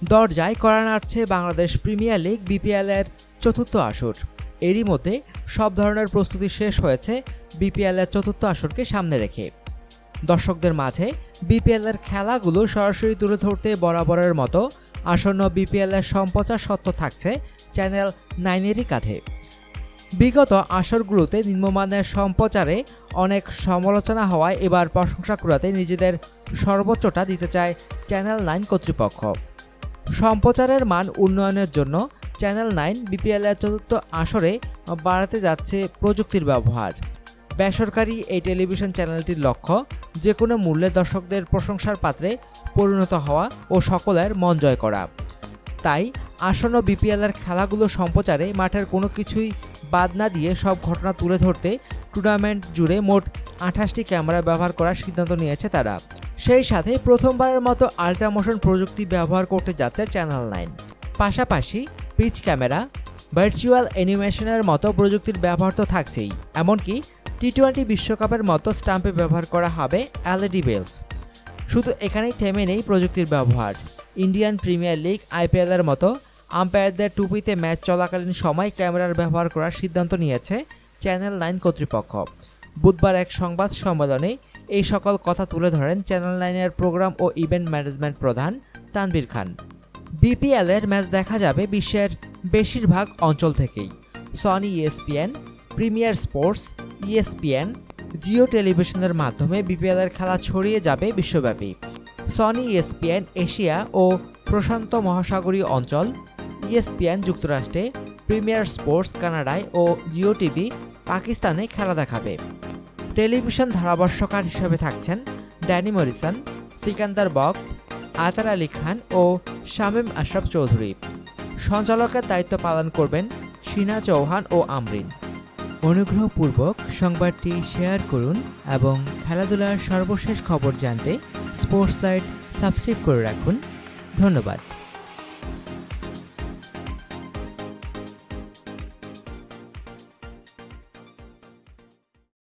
দরজায় কড়া নাড়ছে Bangladesh premier league বিপিএল-এর চতুর্থ আসর। এরই মধ্যে সব ধরনের প্রস্তুতি শেষ হয়েছে বিপিএল-এর চতুর্থ আসরকে সামনে রেখে। দর্শকদের মাঝে বিপিএল-এর খেলাগুলো সরাসরি তুলে ধরতে বরাবরের মতো আসন্ন বিপিএল-এর সম্প্রচার স্বত্ব থাকছে চ্যানেল 9-এরই কাঁধে। বিগত আসরগুলোতে নিম্নমানের সম্প্রচারে অনেক সমালোচনা হওয়ায় এবার প্রশংসা কুড়াতে নিজেদের সর্বোচ্চটা দিতে চায় চ্যানেল 9 কর্তৃপক্ষ। সম্প্রচারের মান উন্নয়নের জন্য চ্যানেল 9 বিপিএল-এর চতুর্থ আসরে বাড়াতে যাচ্ছে প্রযুক্তির ব্যবহার। বেসরকারি এই টেলিভিশন চ্যানেলটির লক্ষ্য যে কোনো মূল্যে দর্শকদের প্রশংসার পাত্রে পরিণত হওয়া ও সকলের মন জয় করা। তাই আসন্ন বিপিএল-এর খেলাগুলো সম্প্রচারে মাঠের কোনো কিছুই বাদ না দিয়ে সব ঘটনা তুলে ধরতে টুর্নামেন্ট জুড়ে মোট 28টি ক্যামেরা ব্যবহার করার সিদ্ধান্ত নিয়েছে তারা। সেই সাথে প্রথমবারের মতো আল্ট্রামোশন প্রযুক্তি ব্যবহার করতে যাচ্ছে চ্যানেল 9। পাশাপাশি পিচ ক্যামেরা, ভার্চুয়াল অ্যানিমেশনের মতো প্রযুক্তির ব্যবহার তো থাকছেই, এমনকি টি-20 বিশ্বকাপের মতো স্টাম্পে ব্যবহার করা হবে এলইডি বেলস। শুধু এখানেই থেমে নেই প্রযুক্তির ব্যবহার। ইন্ডিয়ান প্রিমিয়ার লিগ আইপিএলের মতো আম্পায়ারদের টুপিতে ম্যাচ চলাকালীন সময় ক্যামেরার ব্যবহার করার সিদ্ধান্ত নিয়েছে চ্যানেল 9 কর্তৃপক্ষ। বুধবার এক সংবাদ সম্মেলনে এই সকল কথা তুলে ধরেন চ্যানেল 9-এর প্রোগ্রাম ও ইভেন্ট ম্যানেজমেন্ট প্রধান তানভীর খান। বিপিএল-এর ম্যাচ দেখা যাবে বিশ্বের বেশিরভাগ অঞ্চল থেকেই। Sony ESPN, premier sports, ESPN, Jio টেলিভিশনের মাধ্যমে বিপিএল-এর খেলা ছড়িয়ে যাবে বিশ্বব্যাপী। সনি ইএসপিএন এশিয়া ও প্রশান্ত মহাসাগরীয় অঞ্চল, ইএসপিএন যুক্তরাষ্ট্রে, প্রিমিয়ার স্পোর্টস কানাডায় ও জিও টিভি পাকিস্তানে খেলা দেখাবে। টেলিভিশন ধারাভাষ্যকার হিসেবে থাকছেন ড্যানি মরিসন, সিকান্দার বক্ত, আতার আলী খান ও শামীম আশরাফ চৌধুরী। সঞ্চালকের দায়িত্ব পালন করবেন সিনা চৌহান ও আমরিন। অনুগ্রহপূর্বক সংবাদটি শেয়ার করুন এবং খেলাধুলার সর্বশেষ খবর জানতে স্পোর্টস লাইট সাবস্ক্রাইব করে রাখুন। ধন্যবাদ।